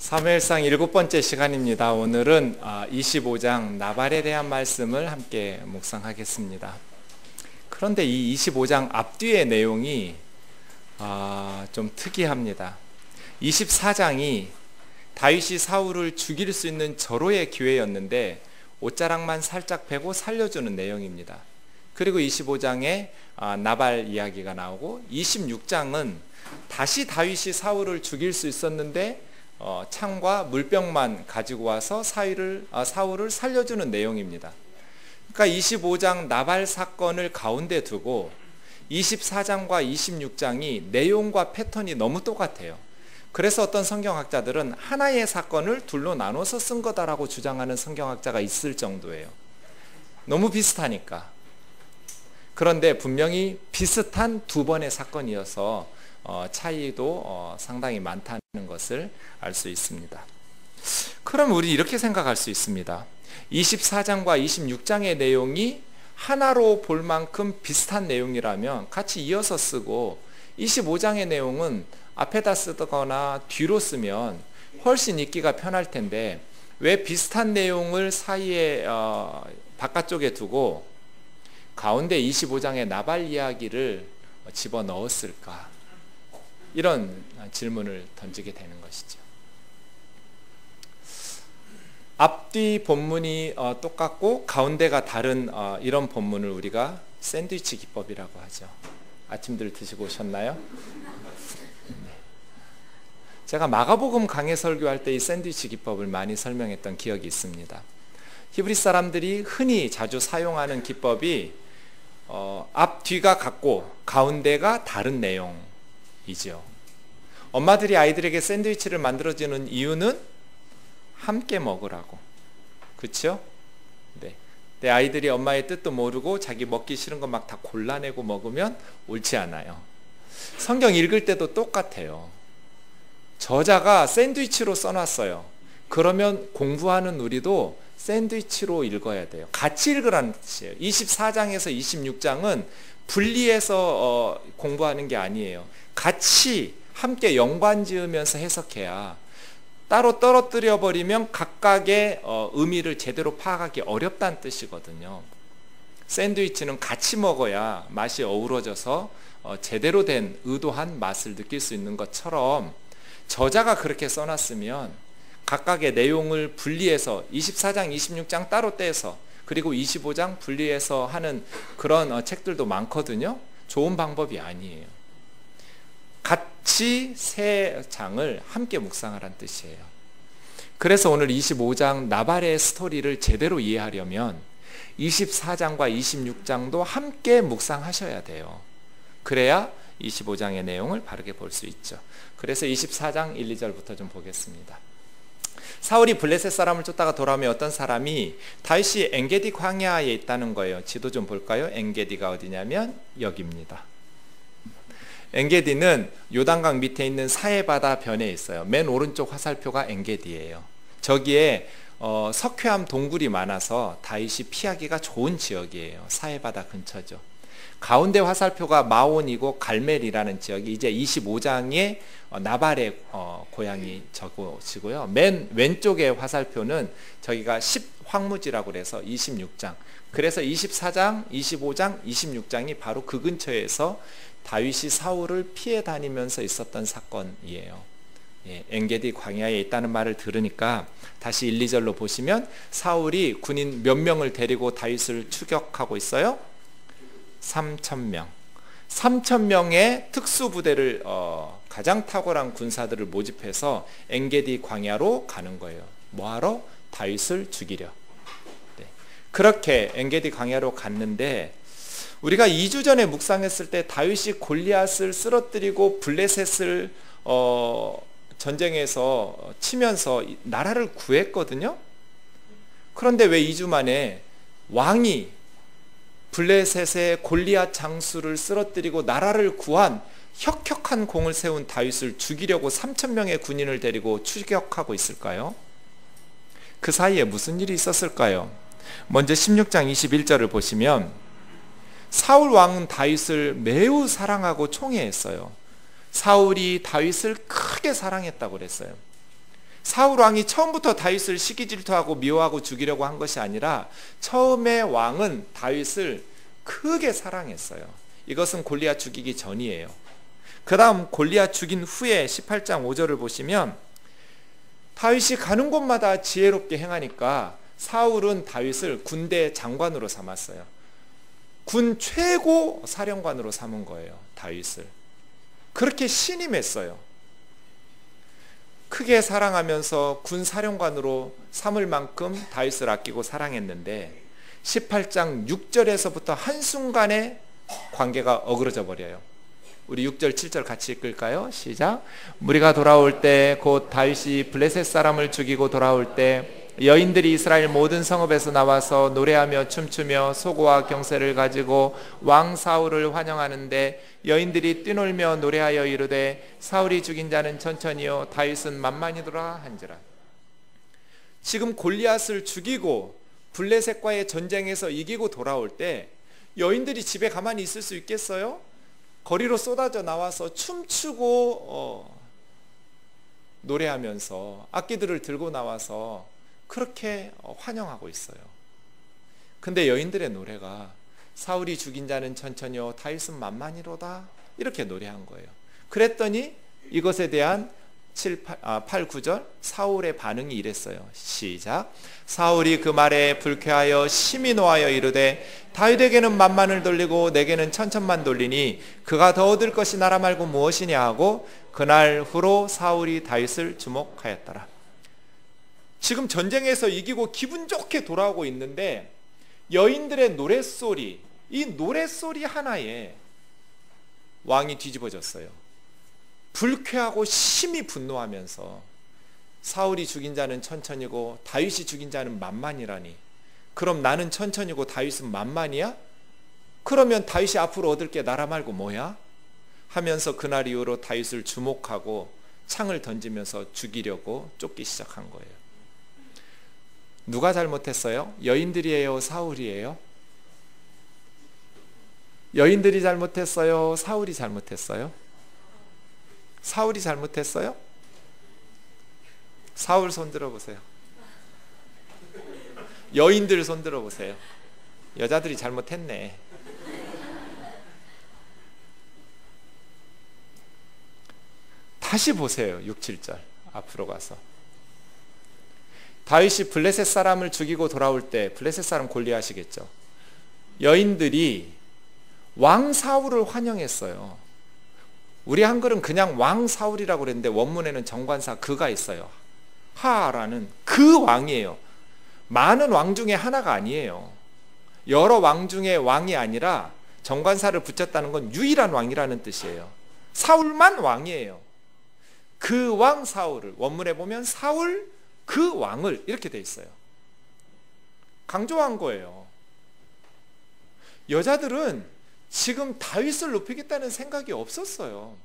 사무엘상 7번째 시간입니다. 오늘은 25장 나발에 대한 말씀을 함께 묵상하겠습니다. 그런데 이 25장 앞뒤의 내용이 좀 특이합니다. 24장이 다윗이 사울을 죽일 수 있는 절호의 기회였는데 옷자락만 살짝 베고 살려주는 내용입니다. 그리고 25장에 나발 이야기가 나오고 26장은 다시 다윗이 사울을 죽일 수 있었는데 창과 물병만 가지고 와서 사울을 살려주는 내용입니다. 그러니까 25장 나발 사건을 가운데 두고 24장과 26장이 내용과 패턴이 너무 똑같아요. 그래서 어떤 성경학자들은 하나의 사건을 둘로 나눠서 쓴 거다라고 주장하는 성경학자가 있을 정도예요. 너무 비슷하니까. 그런데 분명히 비슷한 두 번의 사건이어서 차이도 상당히 많다는 것을 알 수 있습니다. 그럼 우리 이렇게 생각할 수 있습니다. 24장과 26장의 내용이 하나로 볼 만큼 비슷한 내용이라면 같이 이어서 쓰고 25장의 내용은 앞에다 쓰거나 뒤로 쓰면 훨씬 읽기가 편할 텐데 왜 비슷한 내용을 사이에 바깥쪽에 두고 가운데 25장의 나발 이야기를 집어넣었을까? 이런 질문을 던지게 되는 것이죠. 앞뒤 본문이 똑같고 가운데가 다른 이런 본문을 우리가 샌드위치 기법이라고 하죠. 아침들 드시고 오셨나요? 네. 제가 마가복음 강해 설교할 때 이 샌드위치 기법을 많이 설명했던 기억이 있습니다. 히브리 사람들이 흔히 자주 사용하는 기법이 앞뒤가 같고 가운데가 다른 내용이죠. 엄마들이 아이들에게 샌드위치를 만들어주는 이유는 함께 먹으라고. 그렇죠? 네. 내 아이들이 엄마의 뜻도 모르고 자기 먹기 싫은 거 막 다 골라내고 먹으면 옳지 않아요. 성경 읽을 때도 똑같아요. 저자가 샌드위치로 써놨어요. 그러면 공부하는 우리도 샌드위치로 읽어야 돼요. 같이 읽으라는 뜻이에요. 24장에서 26장은 분리해서 공부하는 게 아니에요. 같이 함께 연관 지으면서 해석해야 따로 떨어뜨려 버리면 각각의 의미를 제대로 파악하기 어렵다는 뜻이거든요. 샌드위치는 같이 먹어야 맛이 어우러져서 제대로 된 의도한 맛을 느낄 수 있는 것처럼 저자가 그렇게 써놨으면 각각의 내용을 분리해서 24장, 26장 따로 떼서 그리고 25장 분리해서 하는 그런 책들도 많거든요. 좋은 방법이 아니에요. 같이 세 장을 함께 묵상하라는 뜻이에요. 그래서 오늘 25장 나발의 스토리를 제대로 이해하려면 24장과 26장도 함께 묵상하셔야 돼요. 그래야 25장의 내용을 바르게 볼 수 있죠. 그래서 24장 1, 2절부터 좀 보겠습니다. 사울이 블레셋 사람을 쫓다가 돌아오면 어떤 사람이 다윗이 엔게디 광야에 있다는 거예요. 지도 좀 볼까요? 엔게디가 어디냐면 여기입니다. 엔게디는 요단강 밑에 있는 사해바다 변에 있어요. 맨 오른쪽 화살표가 엔게디예요. 저기에 석회암 동굴이 많아서 다윗이 피하기가 좋은 지역이에요. 사해바다 근처죠. 가운데 화살표가 마온이고 갈멜이라는 지역이 이제 25장의 나발의 고향이 적어지고요. 맨 왼쪽의 화살표는 저기가 10황무지라고 그래서 26장. 그래서 24장, 25장, 26장이 바로 그 근처에서 다윗이 사울을 피해 다니면서 있었던 사건이에요. 엔게디 광야에 있다는 말을 들으니까 다시 1, 2절로 보시면 사울이 군인 몇 명을 데리고 다윗을 추격하고 있어요? 3,000명. 3,000명의 특수부대를 가장 탁월한 군사들을 모집해서 엔게디 광야로 가는 거예요. 뭐하러? 다윗을 죽이려. 네. 그렇게 엔게디 광야로 갔는데 우리가 2주 전에 묵상했을 때 다윗이 골리앗을 쓰러뜨리고 블레셋을 전쟁에서 치면서 나라를 구했거든요. 그런데 왜 2주 만에 왕이 블레셋의 골리앗 장수를 쓰러뜨리고 나라를 구한 혁혁한 공을 세운 다윗을 죽이려고 3,000명의 군인을 데리고 추격하고 있을까요? 그 사이에 무슨 일이 있었을까요? 먼저 16장 21절을 보시면 사울 왕은 다윗을 매우 사랑하고 총애했어요. 사울이 다윗을 크게 사랑했다고 그랬어요. 사울 왕이 처음부터 다윗을 시기 질투하고 미워하고 죽이려고 한 것이 아니라 처음에 왕은 다윗을 크게 사랑했어요. 이것은 골리앗 죽이기 전이에요. 그 다음 골리앗 죽인 후에 18장 5절을 보시면 다윗이 가는 곳마다 지혜롭게 행하니까 사울은 다윗을 군대 장관으로 삼았어요. 군 최고 사령관으로 삼은 거예요. 다윗을. 그렇게 신임했어요. 크게 사랑하면서 군 사령관으로 삼을 만큼 다윗을 아끼고 사랑했는데 18장 6절에서부터 한순간에 관계가 어그러져 버려요. 우리 6절 7절 같이 읽을까요? 시작. 무리가 돌아올 때 곧 다윗이 블레셋 사람을 죽이고 돌아올 때 여인들이 이스라엘 모든 성읍에서 나와서 노래하며 춤추며 소고와 경새를 가지고 왕 사울을 환영하는데 여인들이 뛰놀며 노래하여 이르되 사울이 죽인 자는 천천히요 다윗은 만만히더라 한지라. 지금 골리앗을 죽이고 블레셋과의 전쟁에서 이기고 돌아올 때 여인들이 집에 가만히 있을 수 있겠어요? 거리로 쏟아져 나와서 춤추고 노래하면서 악기들을 들고 나와서 그렇게 환영하고 있어요. 근데 여인들의 노래가 사울이 죽인 자는 천천히요 다윗은 만만히로다 이렇게 노래한 거예요. 그랬더니 이것에 대한 8, 9절 사울의 반응이 이랬어요. 시작. 사울이 그 말에 불쾌하여 심히 노하여 이르되 다윗에게는 만만을 돌리고 내게는 천천만 돌리니 그가 더 얻을 것이 나라 말고 무엇이냐 하고 그날 후로 사울이 다윗을 주목하였더라. 지금 전쟁에서 이기고 기분 좋게 돌아오고 있는데 여인들의 노랫소리, 이 노랫소리 하나에 왕이 뒤집어졌어요. 불쾌하고 심히 분노하면서 사울이 죽인 자는 천천히고 다윗이 죽인 자는 만만이라니, 그럼 나는 천천히고 다윗은 만만이야? 그러면 다윗이 앞으로 얻을 게 나라 말고 뭐야? 하면서 그날 이후로 다윗을 주목하고 창을 던지면서 죽이려고 쫓기 시작한 거예요. 누가 잘못했어요? 여인들이에요? 사울이에요? 여인들이 잘못했어요? 사울이 잘못했어요? 사울이 잘못했어요? 사울 손 들어보세요. 여인들 손 들어보세요. 여자들이 잘못했네. 다시 보세요. 6, 7절 앞으로 가서 다윗이 블레셋 사람을 죽이고 돌아올 때, 블레셋 사람 골리앗이겠죠, 여인들이 왕 사울을 환영했어요. 우리 한글은 그냥 왕 사울이라고 그랬는데 원문에는 정관사 그가 있어요. 하라는 그 왕이에요. 많은 왕 중에 하나가 아니에요. 여러 왕 중에 왕이 아니라 정관사를 붙였다는 건 유일한 왕이라는 뜻이에요. 사울만 왕이에요. 그 왕 사울을, 원문에 보면 사울 그 왕을 이렇게 돼 있어요. 강조한 거예요. 여자들은 지금 다윗을 높이겠다는 생각이 없었어요.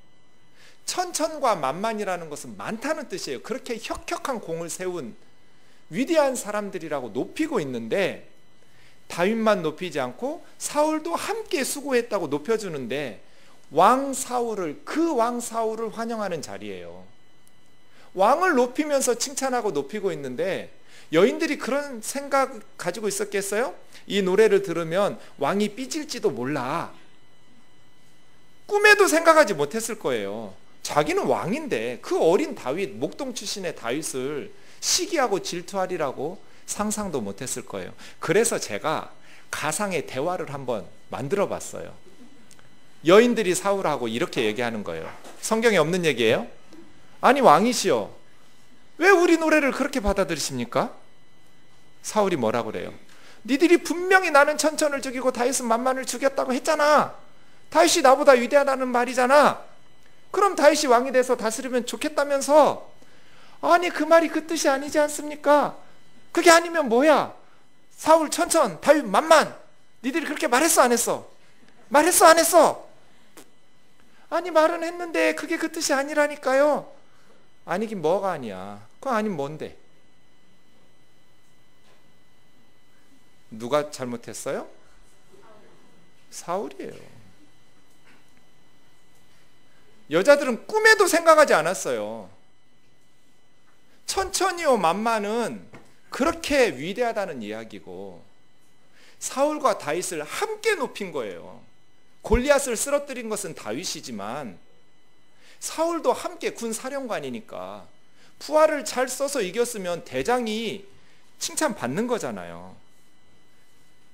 천천과 만만이라는 것은 많다는 뜻이에요. 그렇게 혁혁한 공을 세운 위대한 사람들이라고 높이고 있는데 다윗만 높이지 않고 사울도 함께 수고했다고 높여주는데 왕 사울을, 그 왕 사울을 환영하는 자리예요. 왕을 높이면서 칭찬하고 높이고 있는데 여인들이 그런 생각 가지고 있었겠어요? 이 노래를 들으면 왕이 삐질지도 몰라. 꿈에도 생각하지 못했을 거예요. 자기는 왕인데 그 어린 다윗, 목동 출신의 다윗을 시기하고 질투하리라고 상상도 못했을 거예요. 그래서 제가 가상의 대화를 한번 만들어 봤어요. 여인들이 사울하고 이렇게 얘기하는 거예요. 성경에 없는 얘기예요. 아니 왕이시여, 왜 우리 노래를 그렇게 받아들이십니까? 사울이 뭐라 그래요? 니들이 분명히 나는 천천을 죽이고 다윗은 만만을 죽였다고 했잖아. 다윗이 나보다 위대하다는 말이잖아. 그럼 다윗이 왕이 돼서 다스리면 좋겠다면서. 아니 그 말이 그 뜻이 아니지 않습니까? 그게 아니면 뭐야? 사울 천천, 다윗 만만. 니들이 그렇게 말했어 안 했어? 말했어 안 했어? 아니 말은 했는데 그게 그 뜻이 아니라니까요. 아니긴 뭐가 아니야. 그거 아니면 뭔데? 누가 잘못했어요? 사울이에요. 여자들은 꿈에도 생각하지 않았어요. 천천히요 만만은 그렇게 위대하다는 이야기고, 사울과 다윗을 함께 높인 거예요. 골리앗을 쓰러뜨린 것은 다윗이지만 사울도 함께 군사령관이니까 부하를 잘 써서 이겼으면 대장이 칭찬받는 거잖아요.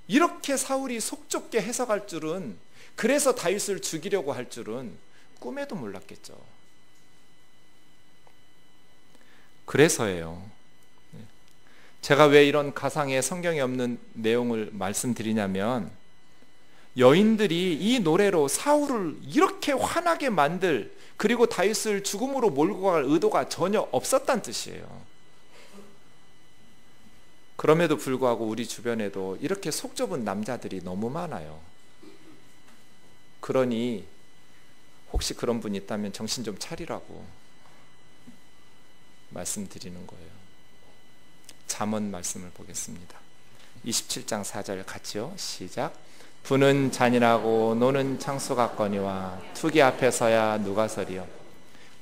이렇게 사울이 속 좁게 해석할 줄은, 그래서 다윗을 죽이려고 할 줄은 꿈에도 몰랐겠죠. 그래서예요. 제가 왜 이런 가상에 성경에 없는 내용을 말씀드리냐면, 여인들이 이 노래로 사울을 이렇게 화나게 만들, 그리고 다윗을 죽음으로 몰고 갈 의도가 전혀 없었다는 뜻이에요. 그럼에도 불구하고 우리 주변에도 이렇게 속 좁은 남자들이 너무 많아요. 그러니 혹시 그런 분 있다면 정신 좀 차리라고 말씀드리는 거예요. 잠언 말씀을 보겠습니다. 27장 4절 같이요. 시작. 부는 잔인하고 노는 창수 같거니와 투기 앞에 서야 누가 서리요.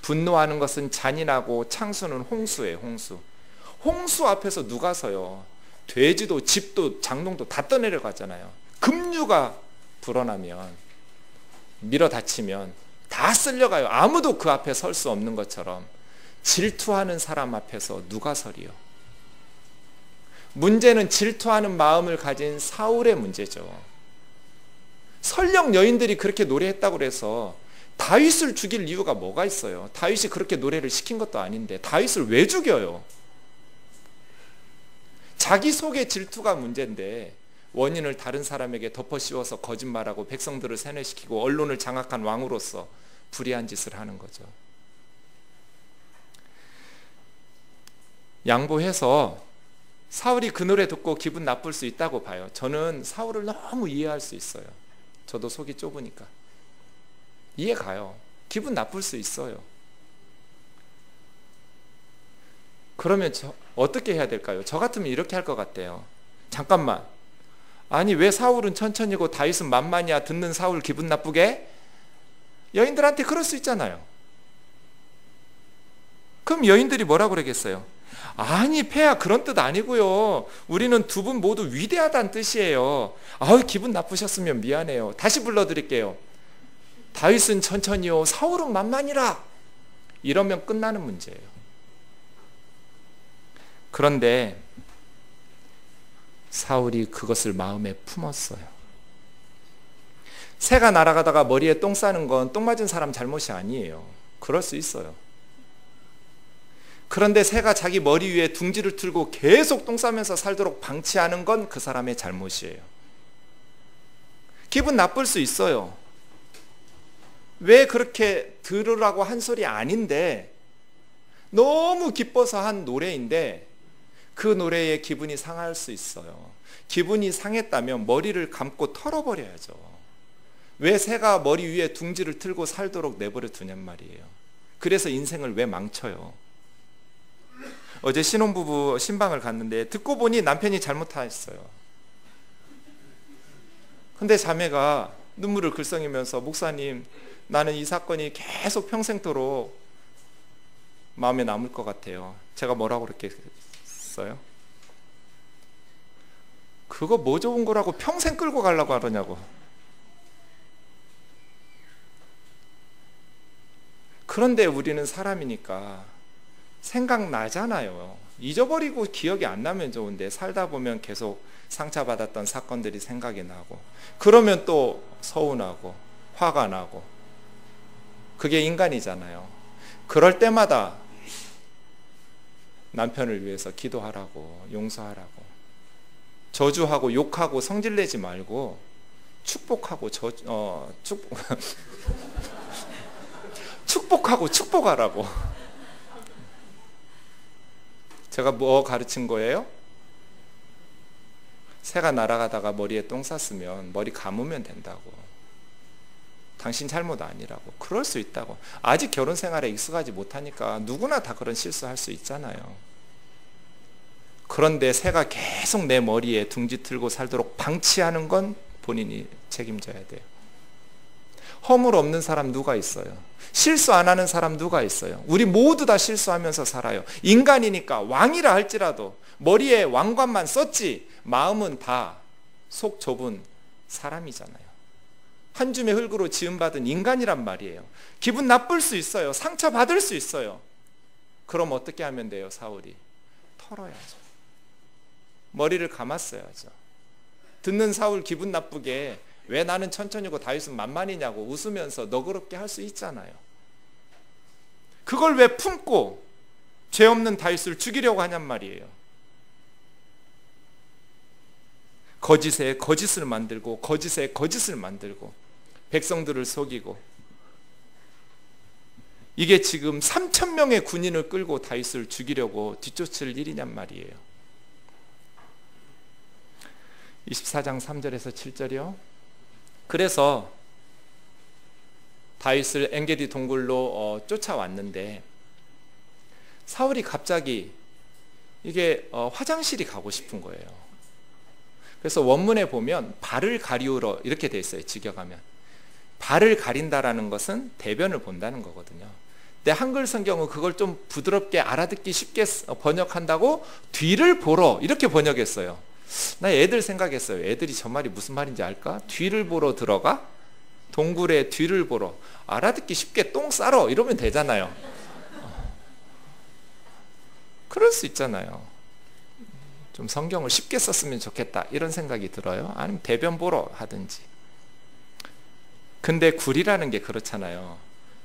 분노하는 것은 잔인하고 창수는 홍수예요. 홍수. 홍수 앞에서 누가 서요. 돼지도 집도 장롱도 다 떠내려가잖아요. 급류가 불어나면, 밀어 다치면 다 쓸려가요. 아무도 그 앞에 설 수 없는 것처럼 질투하는 사람 앞에서 누가 서리요. 문제는 질투하는 마음을 가진 사울의 문제죠. 설령 여인들이 그렇게 노래했다고 해서 다윗을 죽일 이유가 뭐가 있어요? 다윗이 그렇게 노래를 시킨 것도 아닌데 다윗을 왜 죽여요? 자기 속의 질투가 문제인데 원인을 다른 사람에게 덮어 씌워서 거짓말하고 백성들을 세뇌시키고 언론을 장악한 왕으로서 불의한 짓을 하는 거죠. 양보해서 사울이 그 노래 듣고 기분 나쁠 수 있다고 봐요. 저는 사울을 너무 이해할 수 있어요. 저도 속이 좁으니까 이해 가요. 기분 나쁠 수 있어요. 그러면 어떻게 해야 될까요? 저 같으면 이렇게 할 것 같아요. 잠깐만, 아니 왜 사울은 천천히고 다윗은 만만이야? 듣는 사울 기분 나쁘게? 여인들한테 그럴 수 있잖아요. 그럼 여인들이 뭐라고 그러겠어요? 아니 폐하 그런 뜻 아니고요. 우리는 두 분 모두 위대하다는 뜻이에요. 아우 기분 나쁘셨으면 미안해요. 다시 불러드릴게요. 다윗은 천천히요 사울은 만만이라. 이러면 끝나는 문제예요. 그런데 사울이 그것을 마음에 품었어요. 새가 날아가다가 머리에 똥 싸는 건 똥 맞은 사람 잘못이 아니에요. 그럴 수 있어요. 그런데 새가 자기 머리 위에 둥지를 틀고 계속 똥 싸면서 살도록 방치하는 건 그 사람의 잘못이에요. 기분 나쁠 수 있어요. 왜 그렇게 들으라고 한 소리 아닌데 너무 기뻐서 한 노래인데 그 노래에 기분이 상할 수 있어요. 기분이 상했다면 머리를 감고 털어버려야죠. 왜 새가 머리 위에 둥지를 틀고 살도록 내버려 두냔 말이에요. 그래서 인생을 왜 망쳐요? 어제 신혼부부 신방을 갔는데 듣고 보니 남편이 잘못했어요. 근데 자매가 눈물을 글썽이면서 목사님, 나는 이 사건이 계속 평생토록 마음에 남을 것 같아요. 제가 뭐라고 그랬겠어요? 그거 뭐 좋은 거라고 평생 끌고 가려고 하더냐고. 그런데 우리는 사람이니까 생각나잖아요. 잊어버리고 기억이 안 나면 좋은데 살다 보면 계속 상처받았던 사건들이 생각이 나고 그러면 또 서운하고 화가 나고 그게 인간이잖아요. 그럴 때마다 남편을 위해서 기도하라고 용서하라고 저주하고 욕하고 성질내지 말고 축복하고 축복하고 축복하라고. 제가 뭐 가르친 거예요? 새가 날아가다가 머리에 똥 쌌으면 머리 감으면 된다고. 당신 잘못 아니라고. 그럴 수 있다고. 아직 결혼 생활에 익숙하지 못하니까 누구나 다 그런 실수할 수 있잖아요. 그런데 새가 계속 내 머리에 둥지 틀고 살도록 방치하는 건 본인이 책임져야 돼요. 허물 없는 사람 누가 있어요? 실수 안 하는 사람 누가 있어요? 우리 모두 다 실수하면서 살아요. 인간이니까 왕이라 할지라도 머리에 왕관만 썼지 마음은 다 속 좁은 사람이잖아요. 한 줌의 흙으로 지음받은 인간이란 말이에요. 기분 나쁠 수 있어요. 상처받을 수 있어요. 그럼 어떻게 하면 돼요? 사울이 털어야죠. 머리를 감았어야죠. 듣는 사울 기분 나쁘게 왜 나는 천천히고 다윗은 만만이냐고 웃으면서 너그럽게 할 수 있잖아요. 그걸 왜 품고 죄 없는 다윗을 죽이려고 하냔 말이에요. 거짓에 거짓을 만들고 거짓에 거짓을 만들고 백성들을 속이고, 이게 지금 3,000명의 군인을 끌고 다윗을 죽이려고 뒤쫓을 일이냔 말이에요. 24장 3절에서 7절이요. 그래서 다윗을 엔게디 동굴로 쫓아왔는데 사울이 갑자기 이게 화장실이 가고 싶은 거예요. 그래서 원문에 보면 발을 가리우러 이렇게 돼 있어요. 직역하면 발을 가린다라는 것은 대변을 본다는 거거든요. 근데 한글 성경은 그걸 좀 부드럽게 알아듣기 쉽게 번역한다고 뒤를 보러 이렇게 번역했어요. 나 애들 생각했어요. 애들이 저 말이 무슨 말인지 알까? 뒤를 보러 들어가? 동굴에 뒤를 보러. 알아듣기 쉽게 똥 싸러 이러면 되잖아요. 그럴 수 있잖아요. 좀 성경을 쉽게 썼으면 좋겠다 이런 생각이 들어요. 아니면 대변 보러 하든지. 근데 굴이라는 게 그렇잖아요.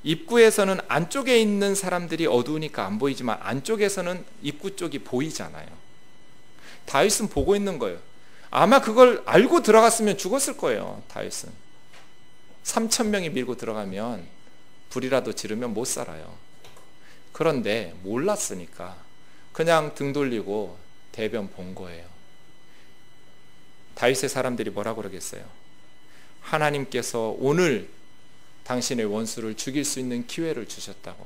입구에서는 안쪽에 있는 사람들이 어두우니까 안 보이지만 안쪽에서는 입구 쪽이 보이잖아요. 다윗은 보고 있는 거예요. 아마 그걸 알고 들어갔으면 죽었을 거예요. 다윗은 3,000명이 밀고 들어가면 불이라도 지르면 못 살아요. 그런데 몰랐으니까 그냥 등 돌리고 대변 본 거예요. 다윗의 사람들이 뭐라고 그러겠어요? 하나님께서 오늘 당신의 원수를 죽일 수 있는 기회를 주셨다고.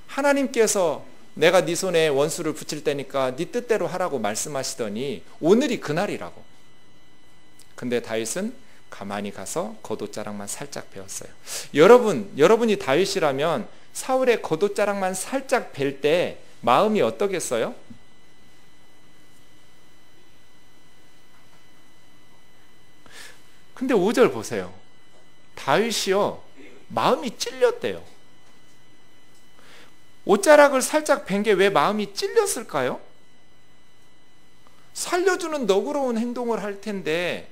하나님께서 내가 네 손에 원수를 붙일 때니까 네 뜻대로 하라고 말씀하시더니 오늘이 그날이라고. 근데 다윗은 가만히 가서 겉옷자락만 살짝 베었어요. 여러분이 다윗이라면 사울의 겉옷자락만 살짝 벨 때 마음이 어떠겠어요? 근데 5절 보세요. 다윗이요 마음이 찔렸대요. 옷자락을 살짝 벤 게 왜 마음이 찔렸을까요? 살려주는 너그러운 행동을 할 텐데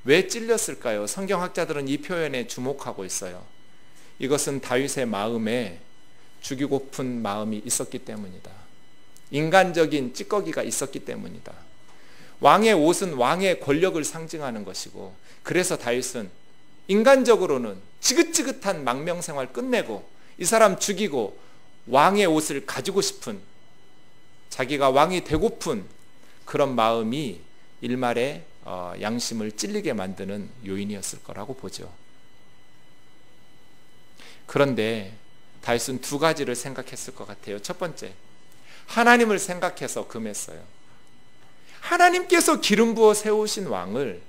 왜 찔렸을까요? 성경학자들은 이 표현에 주목하고 있어요. 이것은 다윗의 마음에 죽이고픈 마음이 있었기 때문이다. 인간적인 찌꺼기가 있었기 때문이다. 왕의 옷은 왕의 권력을 상징하는 것이고, 그래서 다윗은 인간적으로는 지긋지긋한 망명생활 끝내고 이 사람 죽이고 왕의 옷을 가지고 싶은, 자기가 왕이 되고픈 그런 마음이 일말의 양심을 찔리게 만드는 요인이었을 거라고 보죠. 그런데 다윗은 두 가지를 생각했을 것 같아요. 첫 번째, 하나님을 생각해서 금했어요. 하나님께서 기름 부어 세우신 왕을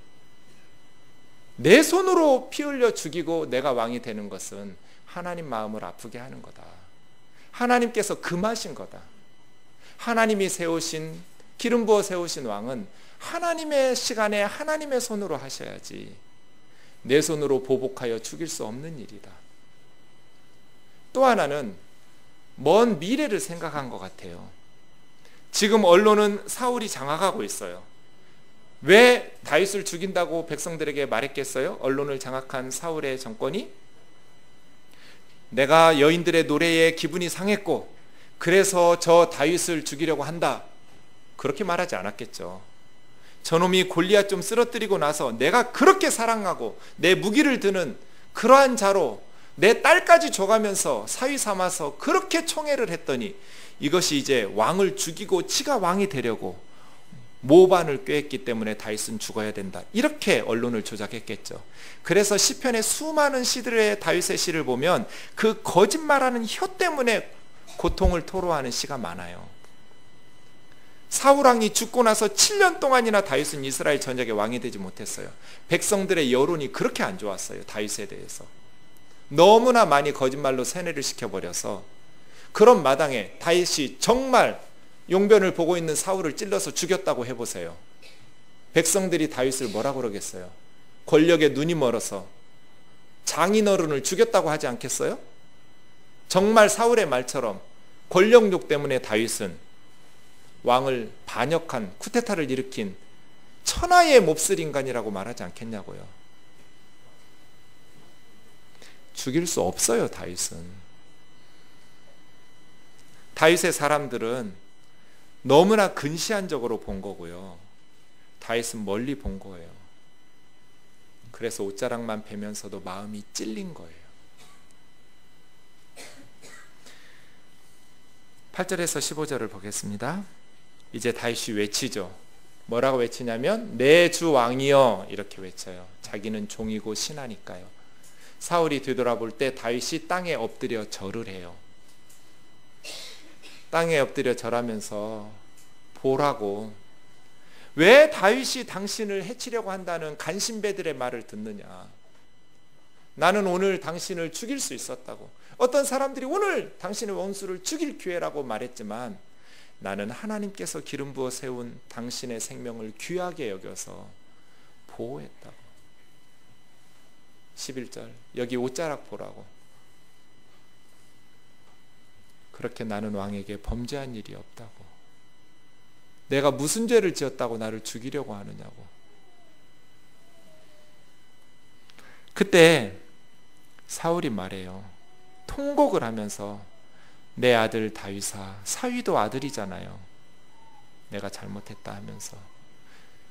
내 손으로 피 흘려 죽이고 내가 왕이 되는 것은 하나님 마음을 아프게 하는 거다. 하나님께서 금하신 거다. 하나님이 세우신, 기름 부어 세우신 왕은 하나님의 시간에 하나님의 손으로 하셔야지 내 손으로 보복하여 죽일 수 없는 일이다. 또 하나는 먼 미래를 생각한 것 같아요. 지금 언론은 사울이 장악하고 있어요. 왜 다윗을 죽인다고 백성들에게 말했겠어요? 언론을 장악한 사울의 정권이 내가 여인들의 노래에 기분이 상했고 그래서 저 다윗을 죽이려고 한다, 그렇게 말하지 않았겠죠. 저놈이 골리앗 좀 쓰러뜨리고 나서 내가 그렇게 사랑하고 내 무기를 드는 그러한 자로 내 딸까지 줘가면서 사위 삼아서 그렇게 총애를 했더니 이것이 이제 왕을 죽이고 지가 왕이 되려고 모반을 꾀했기 때문에 다윗은 죽어야 된다, 이렇게 언론을 조작했겠죠. 그래서 시편의 수많은 시들의 다윗의 시를 보면 그 거짓말하는 혀 때문에 고통을 토로하는 시가 많아요. 사울 왕이 죽고 나서 7년 동안이나 다윗은 이스라엘 전역의 왕이 되지 못했어요. 백성들의 여론이 그렇게 안 좋았어요. 다윗에 대해서. 너무나 많이 거짓말로 세뇌를 시켜버려서 그런 마당에 다윗이 정말 용변을 보고 있는 사울을 찔러서 죽였다고 해보세요. 백성들이 다윗을 뭐라 그러겠어요? 권력에 눈이 멀어서 장인어른을 죽였다고 하지 않겠어요? 정말 사울의 말처럼 권력욕 때문에 다윗은 왕을 반역한 쿠데타를 일으킨 천하의 몹쓸 인간이라고 말하지 않겠냐고요. 죽일 수 없어요. 다윗은. 다윗의 사람들은 너무나 근시안적으로 본 거고요. 다윗은 멀리 본 거예요. 그래서 옷자락만 베면서도 마음이 찔린 거예요. 8절에서 15절을 보겠습니다. 이제 다윗이 외치죠. 뭐라고 외치냐면 내 주 왕이여 이렇게 외쳐요. 자기는 종이고 신하니까요. 사울이 되돌아볼 때 다윗이 땅에 엎드려 절을 해요. 땅에 엎드려 절하면서 보라고, 왜 다윗이 당신을 해치려고 한다는 간신배들의 말을 듣느냐. 나는 오늘 당신을 죽일 수 있었다고. 어떤 사람들이 오늘 당신의 원수를 죽일 기회라고 말했지만 나는 하나님께서 기름 부어 세운 당신의 생명을 귀하게 여겨서 보호했다고. 11절 여기 옷자락 보라고. 그렇게 나는 왕에게 범죄한 일이 없다고. 내가 무슨 죄를 지었다고 나를 죽이려고 하느냐고. 그때 사울이 말해요. 통곡을 하면서 내 아들 다윗아, 사위도 아들이잖아요. 내가 잘못했다 하면서.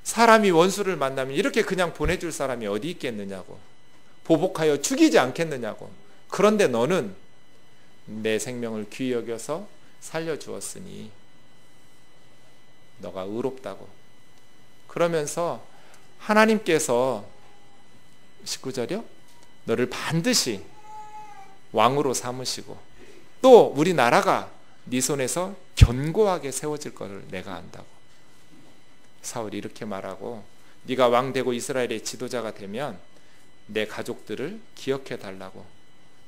사람이 원수를 만나면 이렇게 그냥 보내줄 사람이 어디 있겠느냐고. 보복하여 죽이지 않겠느냐고. 그런데 너는 내 생명을 귀히 여겨서 살려주었으니 너가 의롭다고. 그러면서 하나님께서 19절이요? 너를 반드시 왕으로 삼으시고 또 우리나라가 네 손에서 견고하게 세워질 것을 내가 안다고. 사울이 이렇게 말하고 네가 왕 되고 이스라엘의 지도자가 되면 내 가족들을 기억해 달라고.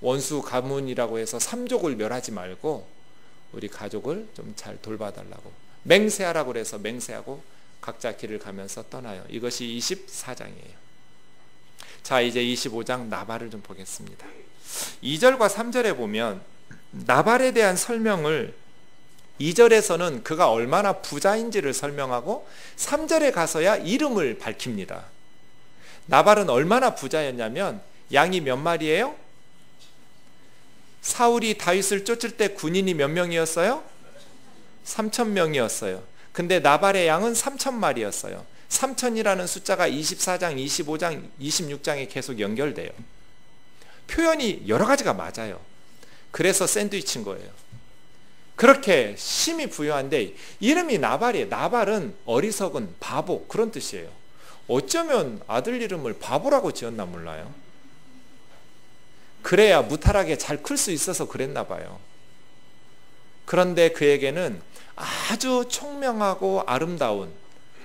원수 가문이라고 해서 삼족을 멸하지 말고 우리 가족을 좀 잘 돌봐달라고 맹세하라고 그래서 맹세하고 각자 길을 가면서 떠나요. 이것이 24장이에요. 자, 이제 25장 나발을 좀 보겠습니다. 2절과 3절에 보면 나발에 대한 설명을 2절에서는 그가 얼마나 부자인지를 설명하고 3절에 가서야 이름을 밝힙니다. 나발은 얼마나 부자였냐면 양이 몇 마리예요? 사울이 다윗을 쫓을 때 군인이 몇 명이었어요? 3,000명이었어요. 근데 나발의 양은 3,000마리였어요. 3,000이라는 숫자가 24장, 25장, 26장에 계속 연결돼요. 표현이 여러 가지가 맞아요. 그래서 샌드위치인 거예요. 그렇게 심히 부유한데 이름이 나발이에요. 나발은 어리석은 바보 그런 뜻이에요. 어쩌면 아들 이름을 바보라고 지었나 몰라요. 그래야 무탈하게 잘 클 수 있어서 그랬나 봐요. 그런데 그에게는 아주 총명하고 아름다운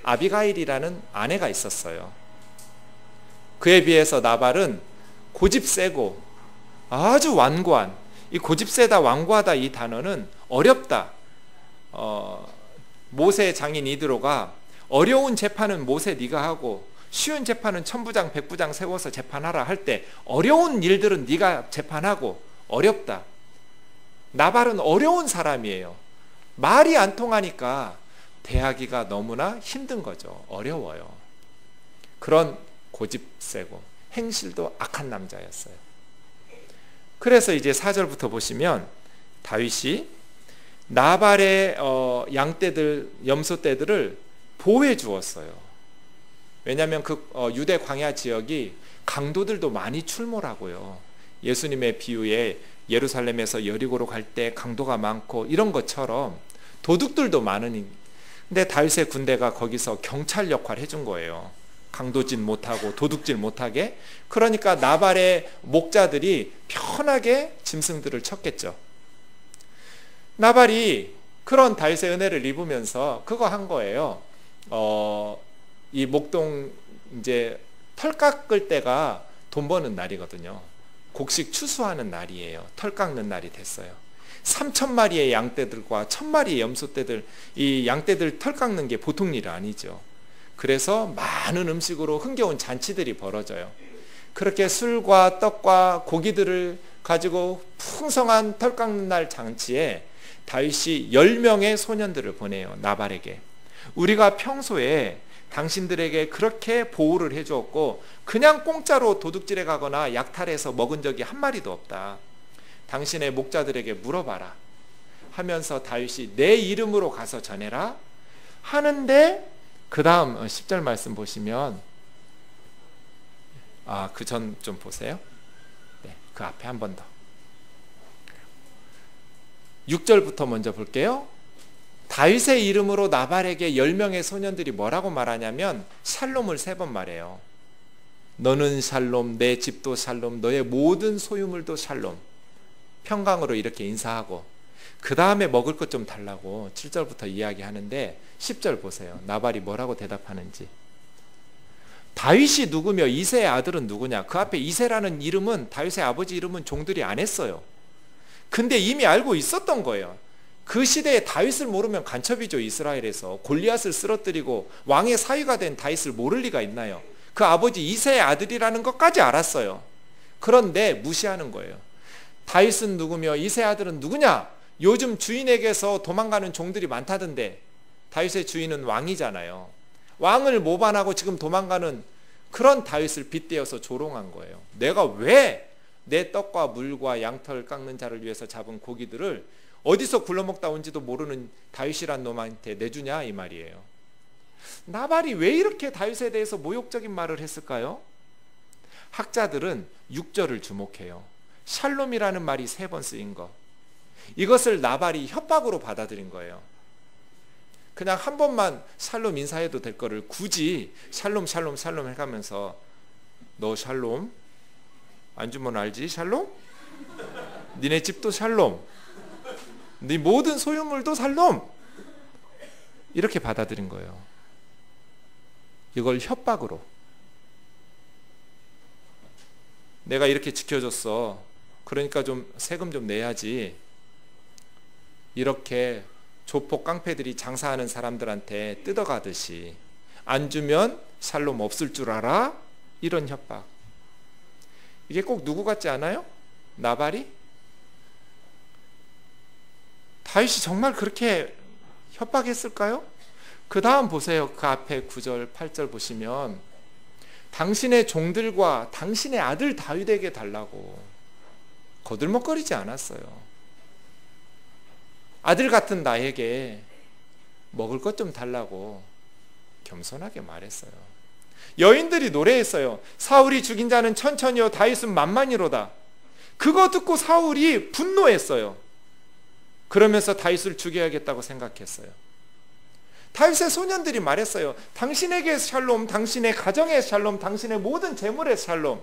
아비가일이라는 아내가 있었어요. 그에 비해서 나발은 고집세고 아주 완고한, 이 고집세다 완고하다 이 단어는 어렵다. 모세 장인 이드로가 어려운 재판은 모세 네가 하고 쉬운 재판은 천부장 백부장 세워서 재판하라 할 때 어려운 일들은 네가 재판하고 어렵다. 나발은 어려운 사람이에요. 말이 안 통하니까 대하기가 너무나 힘든 거죠. 어려워요. 그런 고집세고 행실도 악한 남자였어요. 그래서 이제 4절부터 보시면 다윗이 나발의 양떼들, 염소떼들을 보호해 주었어요. 왜냐하면 그 유대 광야 지역이 강도들도 많이 출몰하고요. 예수님의 비유에 예루살렘에서 여리고로 갈 때 강도가 많고 이런 것처럼 도둑들도 많으니, 근데 다윗의 군대가 거기서 경찰 역할을 해준 거예요. 강도짓 못하고 도둑질 못하게. 그러니까 나발의 목자들이 편하게 짐승들을 쳤겠죠. 나발이 그런 다윗의 은혜를 입으면서 그거 한 거예요. 이 목동 이제 털 깎을 때가 돈 버는 날이거든요. 곡식 추수하는 날이에요. 털 깎는 날이 됐어요. 3,000마리의 양떼들과 1,000마리의 염소떼들, 이 양떼들 털 깎는 게 보통 일이 아니죠. 그래서 많은 음식으로 흥겨운 잔치들이 벌어져요. 그렇게 술과 떡과 고기들을 가지고 풍성한 털 깎는 날 잔치에 다윗이 10명의 소년들을 보내요. 나발에게. 우리가 평소에 당신들에게 그렇게 보호를 해주었고 그냥 공짜로 도둑질해 가거나 약탈해서 먹은 적이 한 마리도 없다. 당신의 목자들에게 물어봐라 하면서 다윗이 내 이름으로 가서 전해라 하는데, 그 다음 10절 말씀 보시면, 그 전 좀 보세요. 네, 그 앞에 한 번 더. 6절부터 먼저 볼게요. 다윗의 이름으로 나발에게 10명의 소년들이 뭐라고 말하냐면 샬롬을 3번 말해요. 너는 샬롬, 내 집도 샬롬, 너의 모든 소유물도 샬롬. 평강으로 이렇게 인사하고 그 다음에 먹을 것 좀 달라고 7절부터 이야기하는데 10절 보세요. 나발이 뭐라고 대답하는지. 다윗이 누구며 이새의 아들은 누구냐. 그 앞에 이새라는 이름은 다윗의 아버지 이름은 종들이 안 했어요. 근데 이미 알고 있었던 거예요. 그 시대에 다윗을 모르면 간첩이죠. 이스라엘에서 골리앗을 쓰러뜨리고 왕의 사위가 된 다윗을 모를 리가 있나요? 그 아버지 이새의 아들이라는 것까지 알았어요. 그런데 무시하는 거예요. 다윗은 누구며 이새의 아들은 누구냐? 요즘 주인에게서 도망가는 종들이 많다던데 다윗의 주인은 왕이잖아요. 왕을 모반하고 지금 도망가는 그런 다윗을 빗대어서 조롱한 거예요. 내가 왜 내 떡과 물과 양털 깎는 자를 위해서 잡은 고기들을 어디서 굴러먹다 온지도 모르는 다윗이란 놈한테 내주냐 이 말이에요. 나발이 왜 이렇게 다윗에 대해서 모욕적인 말을 했을까요? 학자들은 6절을 주목해요. 샬롬이라는 말이 3번 쓰인 거. 이것을 나발이 협박으로 받아들인 거예요. 그냥 한 번만 샬롬 인사해도 될 거를 굳이 샬롬 샬롬 샬롬 해가면서 너 샬롬? 안 주면 알지 샬롬? 니네 집도 샬롬, 네 모든 소유물도 샬롬, 이렇게 받아들인 거예요. 이걸 협박으로. 내가 이렇게 지켜줬어. 그러니까 좀 세금 좀 내야지. 이렇게 조폭 깡패들이 장사하는 사람들한테 뜯어가듯이 안 주면 샬롬 없을 줄 알아? 이런 협박. 이게 꼭 누구 같지 않아요? 나발이? 다윗이 정말 그렇게 협박했을까요? 그 다음 보세요. 그 앞에 9절 8절 보시면 당신의 종들과 당신의 아들 다윗에게 달라고 거들먹거리지 않았어요. 아들 같은 나에게 먹을 것 좀 달라고 겸손하게 말했어요. 여인들이 노래했어요. 사울이 죽인 자는 천천히요 다윗은 만만이로다. 그거 듣고 사울이 분노했어요. 그러면서 다윗을 죽여야겠다고 생각했어요. 다윗의 소년들이 말했어요. 당신에게 샬롬, 당신의 가정의 샬롬, 당신의 모든 재물의 샬롬.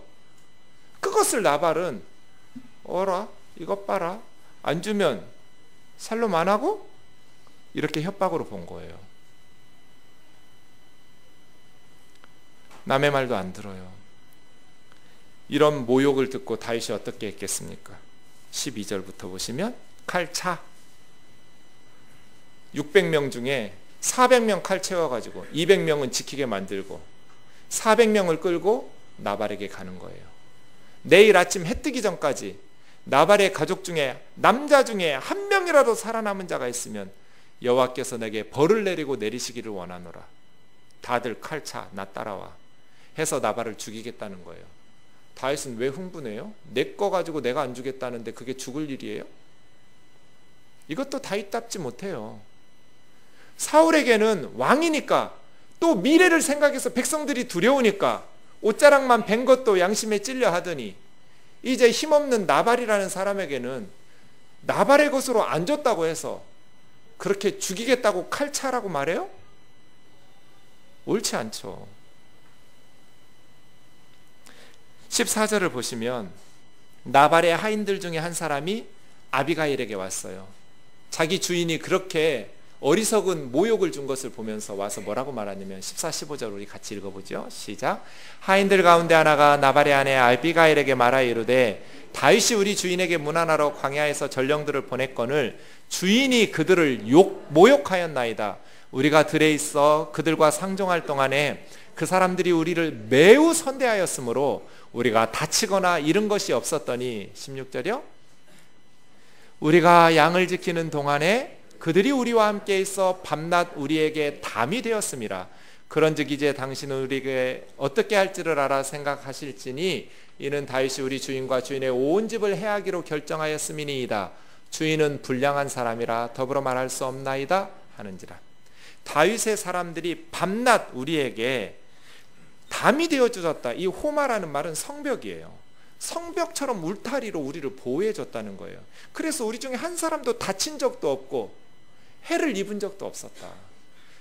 그것을 나발은 어라 이것 봐라 안 주면 샬롬 안 하고? 이렇게 협박으로 본 거예요. 남의 말도 안 들어요. 이런 모욕을 듣고 다윗이 어떻게 했겠습니까? 12절부터 보시면 칼차 600명 중에 400명 칼 채워가지고 200명은 지키게 만들고 400명을 끌고 나발에게 가는 거예요. 내일 아침 해 뜨기 전까지 나발의 가족 중에 남자 중에 한 명이라도 살아남은 자가 있으면 여호와께서 내게 벌을 내리고 내리시기를 원하노라. 다들 칼차 나 따라와 해서 나발을 죽이겠다는 거예요. 다윗은 왜 흥분해요? 내 거 가지고 내가 안 주겠다는데 그게 죽을 일이에요? 이것도 다윗답지 못해요. 사울에게는 왕이니까 또 미래를 생각해서 백성들이 두려우니까 옷자락만 벤 것도 양심에 찔려 하더니 이제 힘없는 나발이라는 사람에게는 나발의 것으로 안 줬다고 해서 그렇게 죽이겠다고 칼차라고 말해요? 옳지 않죠. 14절을 보시면 나발의 하인들 중에 한 사람이 아비가일에게 왔어요. 자기 주인이 그렇게 어리석은 모욕을 준 것을 보면서 와서 뭐라고 말하냐면 14, 15절 우리 같이 읽어보죠. 시작. 하인들 가운데 하나가 나발의 아내 아비가일에게 말하여 이르되 다윗이 우리 주인에게 문안하러 광야에서 전령들을 보냈거늘 주인이 그들을 모욕하였나이다. 우리가 들에 있어 그들과 상종할 동안에 그 사람들이 우리를 매우 선대하였으므로 우리가 다치거나 잃은 것이 없었더니 16절이요. 우리가 양을 지키는 동안에 그들이 우리와 함께 있어 밤낮 우리에게 담이 되었습니다. 그런즉 이제 당신은 우리에게 어떻게 할지를 알아 생각하실지니 이는 다윗이 우리 주인과 주인의 온 집을 해하기로 결정하였음이니이다. 주인은 불량한 사람이라 더불어 말할 수 없나이다 하는지라. 다윗의 사람들이 밤낮 우리에게 담이 되어 주었다. 이 호마라는 말은 성벽이에요. 성벽처럼 울타리로 우리를 보호해 줬다는 거예요. 그래서 우리 중에 한 사람도 다친 적도 없고 해를 입은 적도 없었다.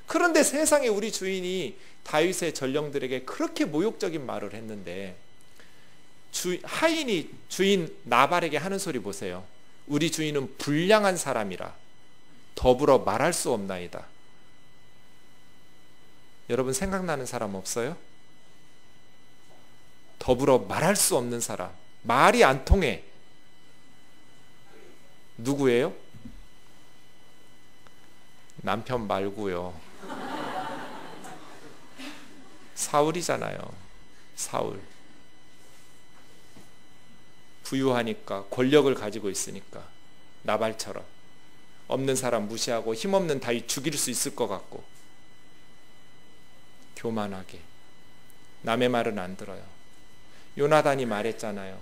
그런데 세상에 우리 주인이 다윗의 전령들에게 그렇게 모욕적인 말을 했는데 하인이 주인 나발에게 하는 소리 보세요. 우리 주인은 불량한 사람이라 더불어 말할 수 없나이다. 여러분 생각나는 사람 없어요? 더불어 말할 수 없는 사람, 말이 안 통해. 누구예요? 남편 말고요. 사울이잖아요. 사울. 부유하니까, 권력을 가지고 있으니까, 나발처럼 없는 사람 무시하고 힘없는 다윗 죽일 수 있을 것 같고 교만하게 남의 말은 안 들어요. 요나단이 말했잖아요.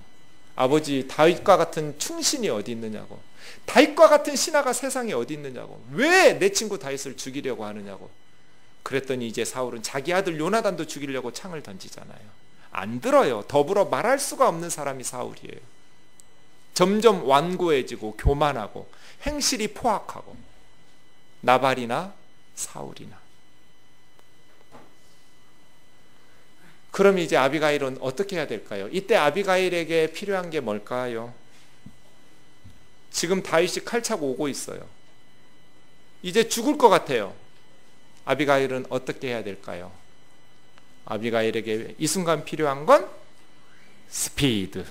아버지, 다윗과 같은 충신이 어디 있느냐고. 다윗과 같은 신하가 세상에 어디 있느냐고. 왜 내 친구 다윗을 죽이려고 하느냐고. 그랬더니 이제 사울은 자기 아들 요나단도 죽이려고 창을 던지잖아요. 안 들어요. 더불어 말할 수가 없는 사람이 사울이에요. 점점 완고해지고 교만하고 행실이 포악하고. 나발이나 사울이나. 그럼 이제 아비가일은 어떻게 해야 될까요? 이때 아비가일에게 필요한 게 뭘까요? 지금 다윗이 칼 차고 오고 있어요. 이제 죽을 것 같아요. 아비가일은 어떻게 해야 될까요? 아비가일에게 이 순간 필요한 건 스피드.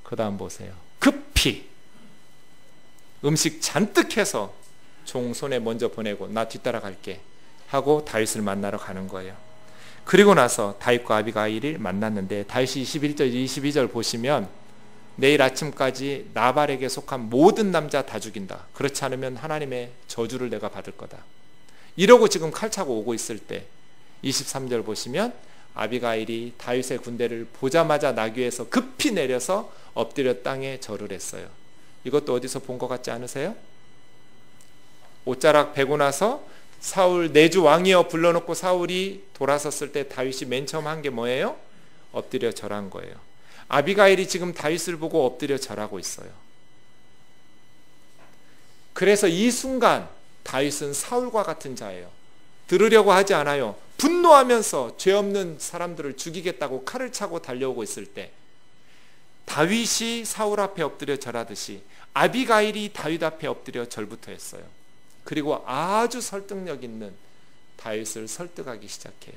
그 다음 보세요. 급히 음식 잔뜩 해서 종 손에 먼저 보내고 나 뒤따라 갈게 하고 다윗을 만나러 가는 거예요. 그리고 나서 다윗과 아비가일을 만났는데 다윗이 21절 22절 보시면 내일 아침까지 나발에게 속한 모든 남자 다 죽인다. 그렇지 않으면 하나님의 저주를 내가 받을 거다. 이러고 지금 칼 차고 오고 있을 때 23절 보시면 아비가일이 다윗의 군대를 보자마자 나귀에서 급히 내려서 엎드려 땅에 절을 했어요. 이것도 어디서 본 것 같지 않으세요? 옷자락 베고 나서 사울 내주 왕이여 불러놓고 사울이 돌아섰을 때 다윗이 맨 처음 한 게 뭐예요? 엎드려 절한 거예요. 아비가일이 지금 다윗을 보고 엎드려 절하고 있어요. 그래서 이 순간 다윗은 사울과 같은 자예요. 들으려고 하지 않아요. 분노하면서 죄 없는 사람들을 죽이겠다고 칼을 차고 달려오고 있을 때 다윗이 사울 앞에 엎드려 절하듯이 아비가일이 다윗 앞에 엎드려 절부터 했어요. 그리고 아주 설득력 있는 다윗을 설득하기 시작해요.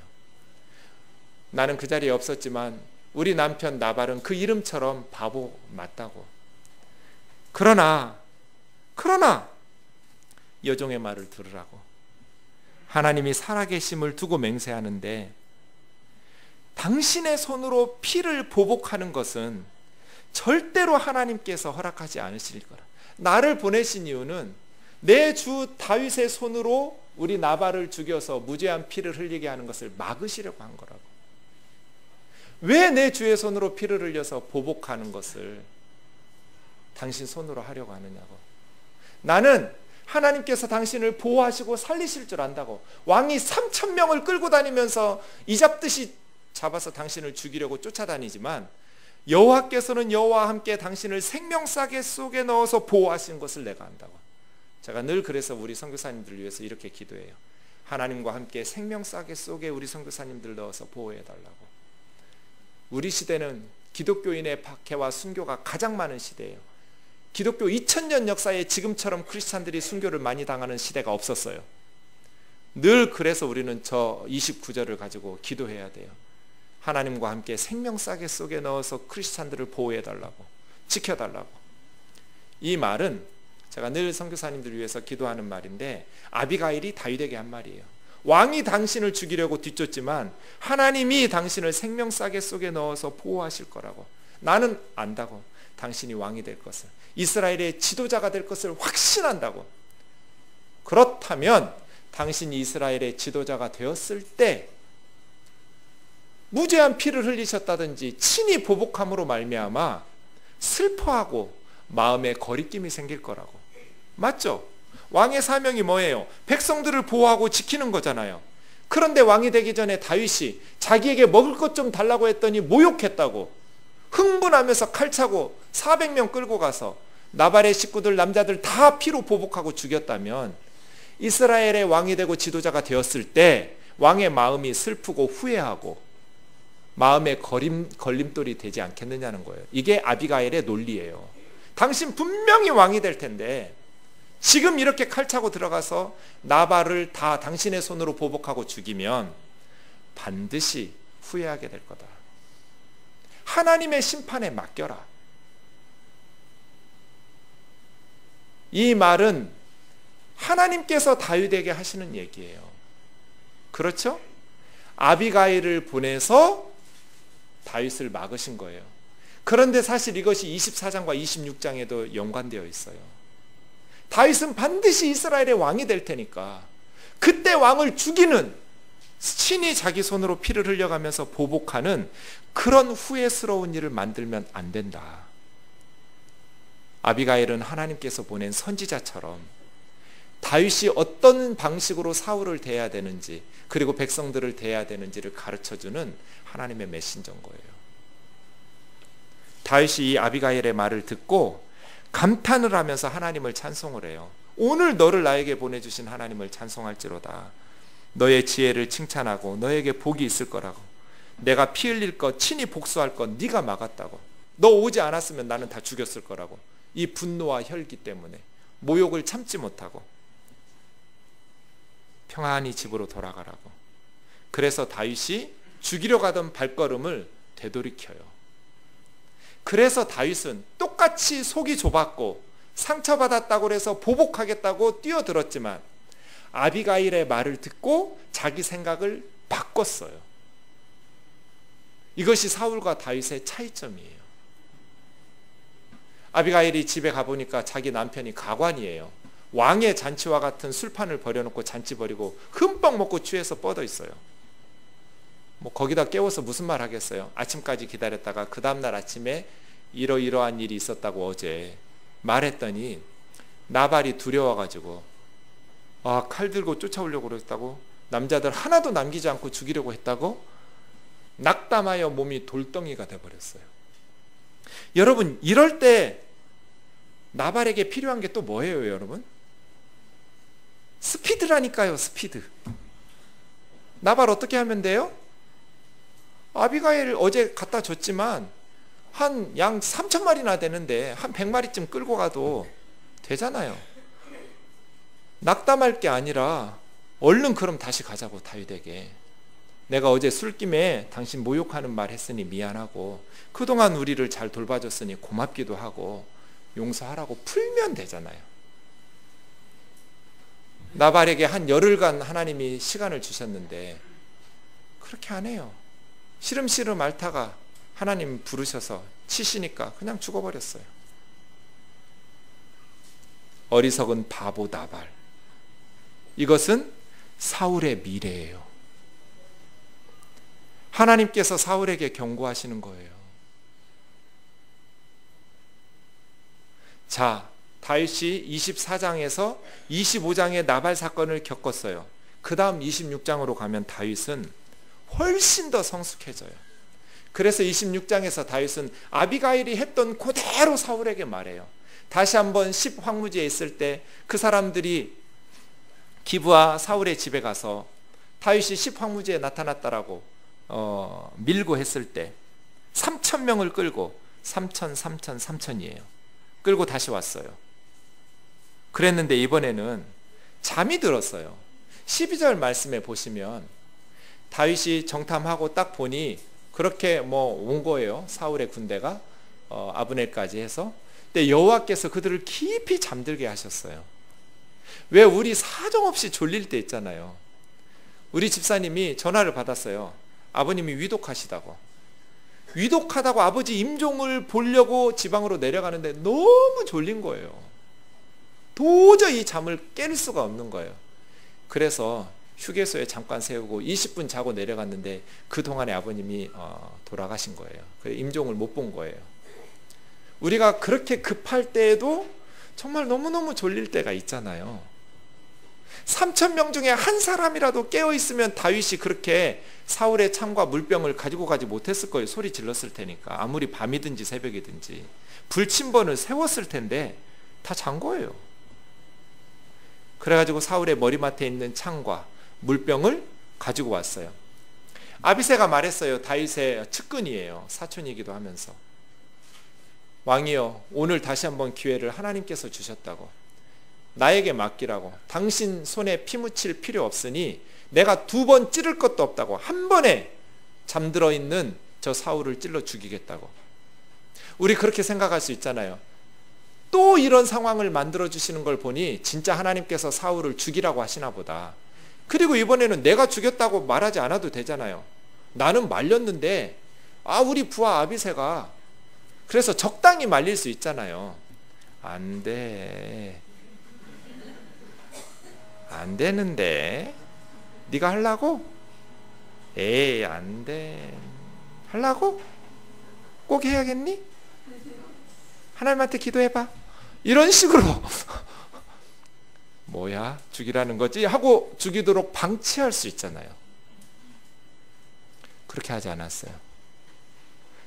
나는 그 자리에 없었지만 우리 남편 나발은 그 이름처럼 바보 맞다고. 그러나 여종의 말을 들으라고. 하나님이 살아계심을 두고 맹세하는데 당신의 손으로 피를 보복하는 것은 절대로 하나님께서 허락하지 않으실 거라. 나를 보내신 이유는 내 주 다윗의 손으로 우리 나발을 죽여서 무죄한 피를 흘리게 하는 것을 막으시려고 한 거라고. 왜 내 주의 손으로 피를 흘려서 보복하는 것을 당신 손으로 하려고 하느냐고. 나는 하나님께서 당신을 보호하시고 살리실 줄 안다고. 왕이 3,000명을 끌고 다니면서 이잡듯이 잡아서 당신을 죽이려고 쫓아다니지만 여호와께서는 여호와와 함께 당신을 생명싸개 속에 넣어서 보호하신 것을 내가 안다고. 제가 늘 그래서 우리 선교사님들을 위해서 이렇게 기도해요. 하나님과 함께 생명싸개 속에 우리 선교사님들 넣어서 보호해달라고. 우리 시대는 기독교인의 박해와 순교가 가장 많은 시대예요. 기독교 2000년 역사에 지금처럼 크리스찬들이 순교를 많이 당하는 시대가 없었어요. 늘 그래서 우리는 저 29절을 가지고 기도해야 돼요. 하나님과 함께 생명싸개 속에 넣어서 크리스찬들을 보호해달라고, 지켜달라고. 이 말은 제가 늘 선교사님들 위해서 기도하는 말인데, 아비가일이 다윗에게 한 말이에요. 왕이 당신을 죽이려고 뒤쫓지만 하나님이 당신을 생명싸개 속에 넣어서 보호하실 거라고. 나는 안다고. 당신이 왕이 될 것을, 이스라엘의 지도자가 될 것을 확신한다고. 그렇다면 당신이 이스라엘의 지도자가 되었을 때 무죄한 피를 흘리셨다든지 친히 보복함으로 말미암아 슬퍼하고 마음에 거리낌이 생길 거라고. 맞죠? 왕의 사명이 뭐예요? 백성들을 보호하고 지키는 거잖아요. 그런데 왕이 되기 전에 다윗이 자기에게 먹을 것 좀 달라고 했더니 모욕했다고 흥분하면서 칼차고 400명 끌고 가서 나발의 식구들 남자들 다 피로 보복하고 죽였다면, 이스라엘의 왕이 되고 지도자가 되었을 때 왕의 마음이 슬프고 후회하고 마음의 걸림돌이 되지 않겠느냐는 거예요. 이게 아비가일의 논리예요. 당신 분명히 왕이 될 텐데 지금 이렇게 칼차고 들어가서 나발을 다 당신의 손으로 보복하고 죽이면 반드시 후회하게 될 거다. 하나님의 심판에 맡겨라. 이 말은 하나님께서 다윗에게 하시는 얘기예요. 그렇죠? 아비가일을 보내서 다윗을 막으신 거예요. 그런데 사실 이것이 24장과 26장에도 연관되어 있어요. 다윗은 반드시 이스라엘의 왕이 될 테니까 그때 왕을 죽이는, 친히 자기 손으로 피를 흘려가면서 보복하는 그런 후회스러운 일을 만들면 안 된다. 아비가일은 하나님께서 보낸 선지자처럼 다윗이 어떤 방식으로 사울을 대해야 되는지, 그리고 백성들을 대해야 되는지를 가르쳐주는 하나님의 메신저인 거예요. 다윗이 이 아비가일의 말을 듣고 감탄을 하면서 하나님을 찬송을 해요. 오늘 너를 나에게 보내주신 하나님을 찬송할지로다. 너의 지혜를 칭찬하고 너에게 복이 있을 거라고. 내가 피 흘릴 것, 친히 복수할 것 네가 막았다고. 너 오지 않았으면 나는 다 죽였을 거라고. 이 분노와 혈기 때문에 모욕을 참지 못하고 평안히 집으로 돌아가라고. 그래서 다윗이 죽이려 가던 발걸음을 되돌이켜요. 그래서 다윗은 똑같이 속이 좁았고 상처받았다고 해서 보복하겠다고 뛰어들었지만 아비가일의 말을 듣고 자기 생각을 바꿨어요. 이것이 사울과 다윗의 차이점이에요. 아비가일이 집에 가보니까 자기 남편이 가관이에요. 왕의 잔치와 같은 술판을 벌여놓고 잔치 벌이고 흠뻑 먹고 취해서 뻗어 있어요. 뭐 거기다 깨워서 무슨 말 하겠어요. 아침까지 기다렸다가 그 다음날 아침에 이러이러한 일이 있었다고 어제 말했더니 나발이 두려워가지고 칼 들고 쫓아오려고 그랬다고, 남자들 하나도 남기지 않고 죽이려고 했다고 낙담하여 몸이 돌덩이가 돼버렸어요. 여러분, 이럴 때 나발에게 필요한 게 또 뭐예요, 여러분? 스피드라니까요, 스피드. 나발 어떻게 하면 돼요? 아비가일 어제 갖다 줬지만 한 양 3,000마리나 되는데 한 100마리쯤 끌고 가도 되잖아요. 낙담할 게 아니라 얼른 그럼 다시 가자고. 다윗에게 내가 어제 술김에 당신 모욕하는 말 했으니 미안하고 그동안 우리를 잘 돌봐줬으니 고맙기도 하고 용서하라고 풀면 되잖아요. 나발에게 한 열흘간 하나님이 시간을 주셨는데 그렇게 안 해요. 시름시름 앓다가 하나님 부르셔서 치시니까 그냥 죽어버렸어요. 어리석은 바보 나발. 이것은 사울의 미래예요. 하나님께서 사울에게 경고하시는 거예요. 자, 다윗이 24장에서 25장의 나발 사건을 겪었어요. 그 다음 26장으로 가면 다윗은 훨씬 더 성숙해져요. 그래서 26장에서 다윗은 아비가일이 했던 그대로 사울에게 말해요. 다시 한번 10황무지에 있을 때 그 사람들이 기브와 사울의 집에 가서 다윗이 10황무지에 나타났다라고 밀고 했을 때 3,000명을 끌고 3,000이에요. 끌고 다시 왔어요. 그랬는데 이번에는 잠이 들었어요. 12절 말씀에 보시면 다윗이 정탐하고 딱 보니 그렇게 온 거예요. 사울의 군대가 아브넬까지 해서. 근데 여호와께서 그들을 깊이 잠들게 하셨어요. 왜 우리 사정없이 졸릴 때 있잖아요. 우리 집사님이 전화를 받았어요. 아버님이 위독하시다고. 위독하다고 아버지 임종을 보려고 지방으로 내려가는데 너무 졸린 거예요. 도저히 잠을 깰 수가 없는 거예요. 그래서 휴게소에 잠깐 세우고 20분 자고 내려갔는데 그동안에 아버님이 돌아가신 거예요. 임종을 못 본 거예요. 우리가 그렇게 급할 때에도 정말 너무너무 졸릴 때가 있잖아요. 3,000명 중에 한 사람이라도 깨어있으면 다윗이 그렇게 사울의 창과 물병을 가지고 가지 못했을 거예요. 소리 질렀을 테니까. 아무리 밤이든지 새벽이든지. 불침번을 세웠을 텐데 다 잔 거예요. 그래가지고 사울의 머리맡에 있는 창과 물병을 가지고 왔어요. 아비새가 말했어요. 다윗의 측근이에요. 사촌이기도 하면서. 왕이여, 오늘 다시 한번 기회를 하나님께서 주셨다고. 나에게 맡기라고. 당신 손에 피 묻힐 필요 없으니 내가 2번 찌를 것도 없다고. 한 번에 잠들어 있는 저 사울을 찔러 죽이겠다고. 우리 그렇게 생각할 수 있잖아요. 또 이런 상황을 만들어 주시는 걸 보니 진짜 하나님께서 사울을 죽이라고 하시나 보다. 그리고 이번에는 내가 죽였다고 말하지 않아도 되잖아요. 나는 말렸는데 우리 부하 아비새가. 그래서 적당히 말릴 수 있잖아요. 안 돼. 안 되는데 네가 하려고? 에이, 안 돼. 하려고? 꼭 해야겠니? 하나님한테 기도해봐. 이런 식으로 뭐야? 죽이라는 거지? 하고 죽이도록 방치할 수 있잖아요. 그렇게 하지 않았어요.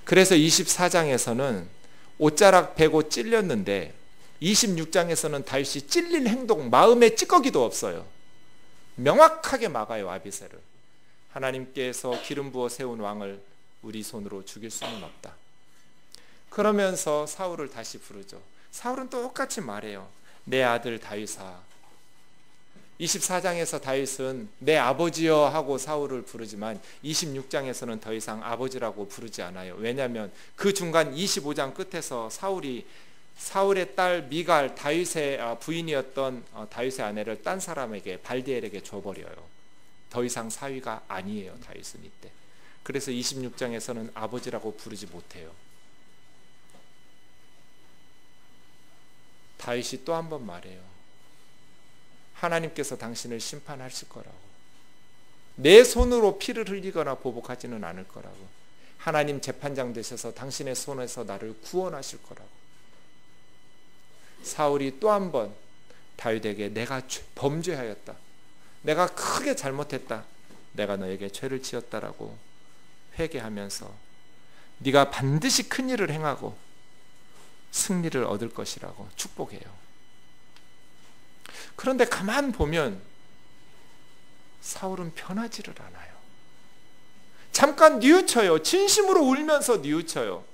그래서 24장에서는 옷자락 베고 찔렸는데 26장에서는 다윗이 찔린 행동, 마음의 찌꺼기도 없어요. 명확하게 막아요. 아비새를. 하나님께서 기름 부어 세운 왕을 우리 손으로 죽일 수는 없다. 그러면서 사울을 다시 부르죠. 사울은 똑같이 말해요. 내 아들 다윗아. 24장에서 다윗은 내 아버지여 하고 사울을 부르지만 26장에서는 더 이상 아버지라고 부르지 않아요. 왜냐하면 그 중간 25장 끝에서 사울의 딸 미갈, 다윗의 부인이었던 다윗의 아내를 딴 사람에게, 발디엘에게 줘버려요. 더 이상 사위가 아니에요. 다윗은 이때. 그래서 26장에서는 아버지라고 부르지 못해요. 다윗이 또 한 번 말해요. 하나님께서 당신을 심판하실 거라고. 내 손으로 피를 흘리거나 보복하지는 않을 거라고. 하나님 재판장 되셔서 당신의 손에서 나를 구원하실 거라고. 사울이 또 한 번 다윗에게 내가 범죄하였다. 내가 크게 잘못했다. 내가 너에게 죄를 지었다라고 회개하면서 네가 반드시 큰 일을 행하고 승리를 얻을 것이라고 축복해요. 그런데 가만 보면 사울은 변하지를 않아요. 잠깐 뉘우쳐요. 진심으로 울면서 뉘우쳐요.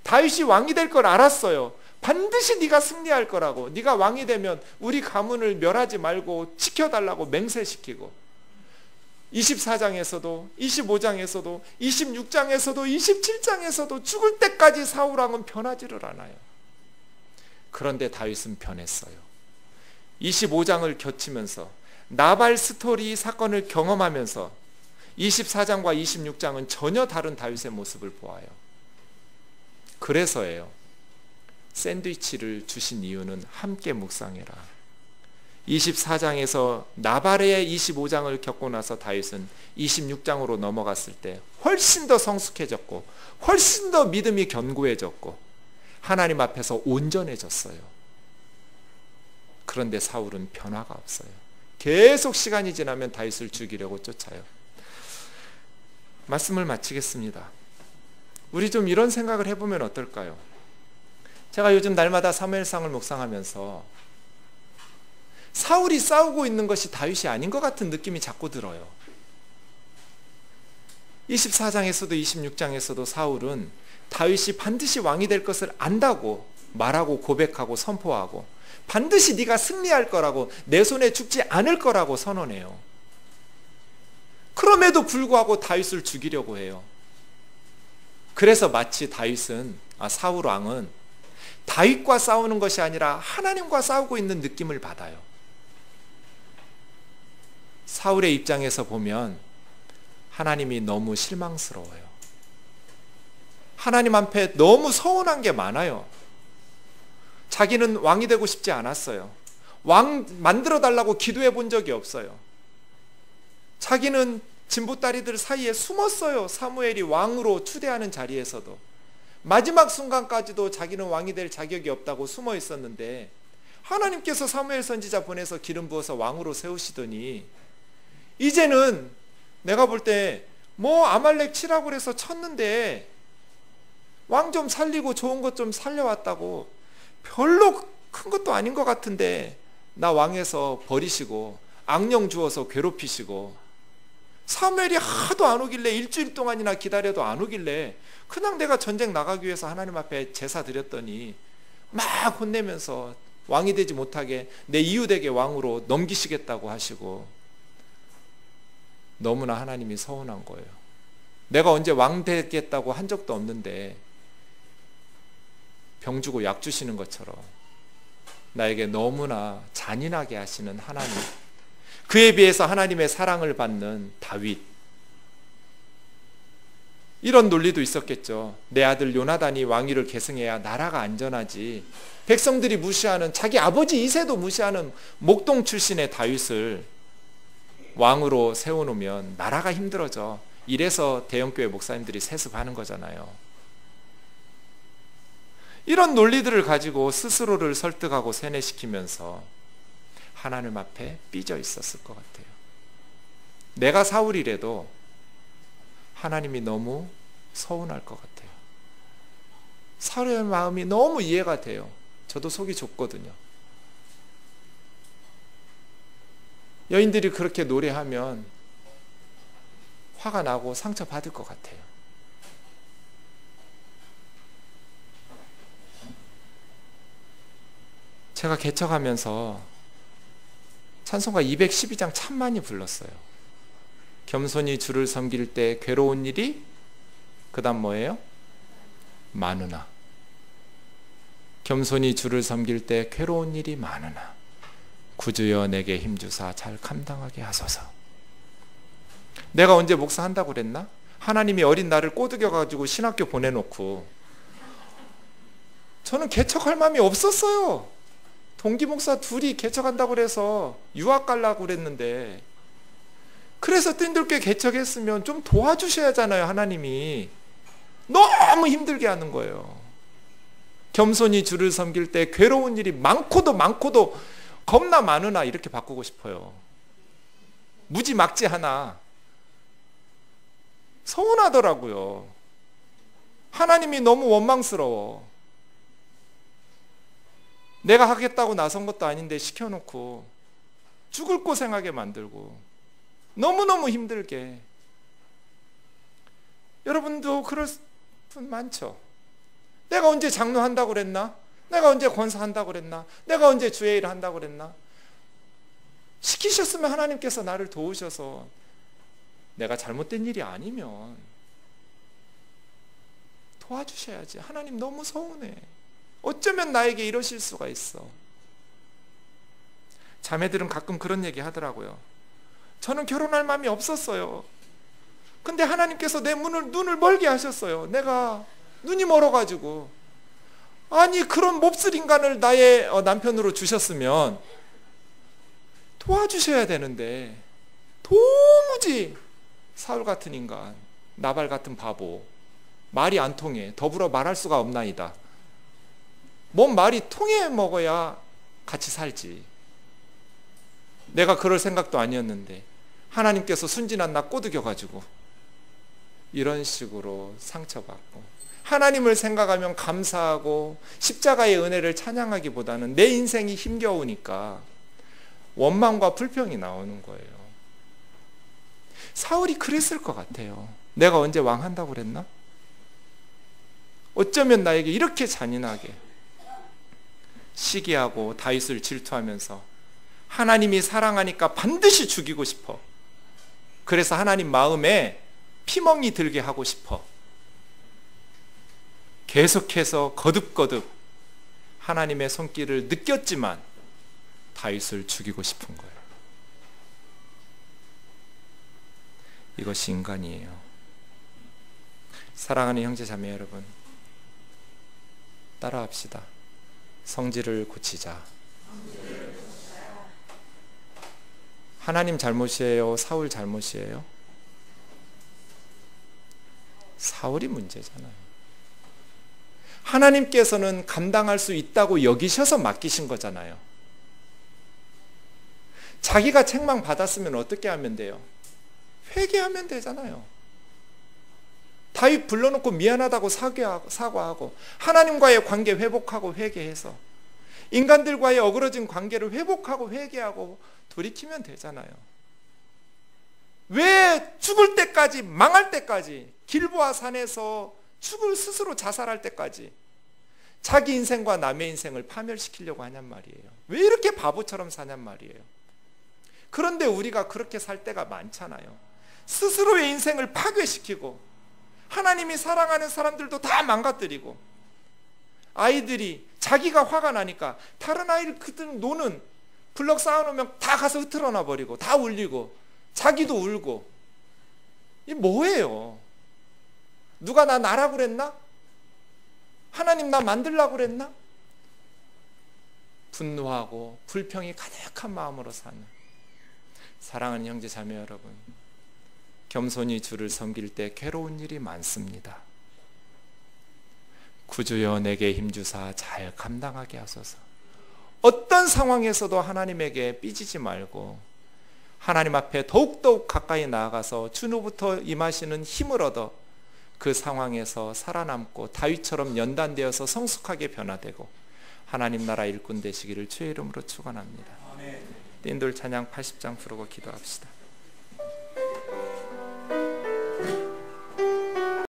다윗이 왕이 될 걸 알았어요. 반드시 네가 승리할 거라고. 네가 왕이 되면 우리 가문을 멸하지 말고 지켜달라고 맹세시키고 24장에서도 25장에서도 26장에서도 27장에서도 죽을 때까지 사울왕은 변하지를 않아요. 그런데 다윗은 변했어요. 25장을 겹치면서 나발 스토리 사건을 경험하면서 24장과 26장은 전혀 다른 다윗의 모습을 보아요. 그래서예요. 샌드위치를 주신 이유는 함께 묵상해라. 24장에서 나발의 25장을 겪고 나서 다윗은 26장으로 넘어갔을 때 훨씬 더 성숙해졌고 훨씬 더 믿음이 견고해졌고 하나님 앞에서 온전해졌어요. 그런데 사울은 변화가 없어요. 계속 시간이 지나면 다윗을 죽이려고 쫓아요. 말씀을 마치겠습니다. 우리 좀 이런 생각을 해보면 어떨까요? 제가 요즘 날마다 사무엘상을 묵상하면서 사울이 싸우고 있는 것이 다윗이 아닌 것 같은 느낌이 자꾸 들어요. 24장에서도 26장에서도 사울은 다윗이 반드시 왕이 될 것을 안다고 말하고 고백하고 선포하고 반드시 네가 승리할 거라고, 내 손에 죽지 않을 거라고 선언해요. 그럼에도 불구하고 다윗을 죽이려고 해요. 그래서 마치 사울 왕은 다윗과 싸우는 것이 아니라 하나님과 싸우고 있는 느낌을 받아요. 사울의 입장에서 보면 하나님이 너무 실망스러워요. 하나님 앞에 너무 서운한 게 많아요. 자기는 왕이 되고 싶지 않았어요. 왕 만들어 달라고 기도해 본 적이 없어요. 자기는 진보다리들 사이에 숨었어요. 사무엘이 왕으로 추대하는 자리에서도. 마지막 순간까지도 자기는 왕이 될 자격이 없다고 숨어 있었는데 하나님께서 사무엘 선지자 보내서 기름 부어서 왕으로 세우시더니 이제는 내가 볼 때 아말렉 치라고 그래서 쳤는데 왕 좀 살리고 좋은 것 좀 살려왔다고, 별로 큰 것도 아닌 것 같은데 나 왕에서 버리시고 악령 주어서 괴롭히시고, 사무엘이 하도 안 오길래 일주일 동안이나 기다려도 안 오길래 그냥 내가 전쟁 나가기 위해서 하나님 앞에 제사 드렸더니 막 혼내면서 왕이 되지 못하게 내 이웃에게 왕으로 넘기시겠다고 하시고, 너무나 하나님이 서운한 거예요. 내가 언제 왕 되겠다고 한 적도 없는데 병 주고 약 주시는 것처럼 나에게 너무나 잔인하게 하시는 하나님, 그에 비해서 하나님의 사랑을 받는 다윗, 이런 논리도 있었겠죠. 내 아들 요나단이 왕위를 계승해야 나라가 안전하지, 백성들이 무시하는, 자기 아버지 이새도 무시하는 목동 출신의 다윗을 왕으로 세워놓으면 나라가 힘들어져. 이래서 대형교회 목사님들이 세습하는 거잖아요. 이런 논리들을 가지고 스스로를 설득하고 세뇌시키면서 하나님 앞에 삐져 있었을 것 같아요. 내가 사울이라도 하나님이 너무 서운할 것 같아요. 사울의 마음이 너무 이해가 돼요. 저도 속이 좁거든요. 여인들이 그렇게 노래하면 화가 나고 상처받을 것 같아요. 제가 개척하면서 찬송가 212장 참 많이 불렀어요. 겸손히 주를 섬길 때 괴로운 일이, 그 다음 뭐예요? 많으나. 겸손히 주를 섬길 때 괴로운 일이 많으나 구주여 내게 힘주사 잘 감당하게 하소서. 내가 언제 목사한다고 그랬나? 하나님이 어린 나를 꼬드겨가지고 신학교 보내놓고 저는 개척할 마음이 없었어요. 동기 목사 둘이 개척한다고 그래서 유학 가려고 그랬는데, 그래서 뜬들게 개척했으면 좀 도와주셔야 하잖아요. 하나님이 너무 힘들게 하는 거예요. 겸손히 주를 섬길 때 괴로운 일이 많고도 겁나 많으나 이렇게 바꾸고 싶어요. 무지막지하나. 서운하더라고요. 하나님이 너무 원망스러워. 내가 하겠다고 나선 것도 아닌데 시켜놓고 죽을 고생하게 만들고 너무너무 힘들게. 여러분도 그럴 분 많죠. 내가 언제 장로한다고 그랬나? 내가 언제 권사한다고 그랬나? 내가 언제 주의 일을 한다고 그랬나? 시키셨으면 하나님께서 나를 도우셔서, 내가 잘못된 일이 아니면 도와주셔야지. 하나님 너무 서운해. 어쩌면 나에게 이러실 수가 있어. 자매들은 가끔 그런 얘기 하더라고요. 저는 결혼할 마음이 없었어요. 근데 하나님께서 내 눈을 멀게 하셨어요. 내가 눈이 멀어가지고. 아니, 그런 몹쓸 인간을 나의 남편으로 주셨으면 도와주셔야 되는데, 도무지 사울 같은 인간, 나발 같은 바보, 말이 안 통해. 더불어 말할 수가 없나이다. 뭔 말이 통해 먹어야 같이 살지. 내가 그럴 생각도 아니었는데 하나님께서 순진한 나 꼬드겨가지고 이런 식으로 상처받고, 하나님을 생각하면 감사하고 십자가의 은혜를 찬양하기보다는 내 인생이 힘겨우니까 원망과 불평이 나오는 거예요. 사울이 그랬을 것 같아요. 내가 언제 왕 한다고 그랬나? 어쩌면 나에게 이렇게 잔인하게. 시기하고 다윗을 질투하면서 하나님이 사랑하니까 반드시 죽이고 싶어. 그래서 하나님 마음에 피멍이 들게 하고 싶어. 계속해서 거듭거듭 하나님의 손길을 느꼈지만 다윗을 죽이고 싶은 거예요. 이것이 인간이에요. 사랑하는 형제 자매 여러분, 따라합시다. 성질을 고치자. 하나님 잘못이에요? 사울 잘못이에요? 사울이 문제잖아요. 하나님께서는 감당할 수 있다고 여기셔서 맡기신 거잖아요. 자기가 책망 받았으면 어떻게 하면 돼요? 회개하면 되잖아요. 다윗 불러놓고 미안하다고 사과하고 하나님과의 관계 회복하고 회개해서 인간들과의 어그러진 관계를 회복하고 회개하고 돌이키면 되잖아요. 왜 죽을 때까지, 망할 때까지, 길보아 산에서 스스로 자살할 때까지 자기 인생과 남의 인생을 파멸시키려고 하냔 말이에요. 왜 이렇게 바보처럼 사냔 말이에요. 그런데 우리가 그렇게 살 때가 많잖아요. 스스로의 인생을 파괴시키고 하나님이 사랑하는 사람들도 다 망가뜨리고, 아이들이 자기가 화가 나니까 다른 아이를 그들 노는 블럭 쌓아놓으면 다 가서 흐트러놔 버리고 다 울리고 자기도 울고. 이 뭐예요? 누가 나 나라고 그랬나? 하나님 나 만들라고 그랬나? 분노하고 불평이 가득한 마음으로 사는 사랑하는 형제 자매 여러분, 겸손히 주를 섬길 때 괴로운 일이 많습니다. 구주여 내게 힘주사 잘 감당하게 하소서. 어떤 상황에서도 하나님에게 삐지지 말고 하나님 앞에 더욱더욱 가까이 나아가서 주로부터 임하시는 힘을 얻어 그 상황에서 살아남고 다윗처럼 연단되어서 성숙하게 변화되고 하나님 나라 일꾼 되시기를 주의 이름으로 축원합니다. 띵돌 찬양 80장 부르고 기도합시다.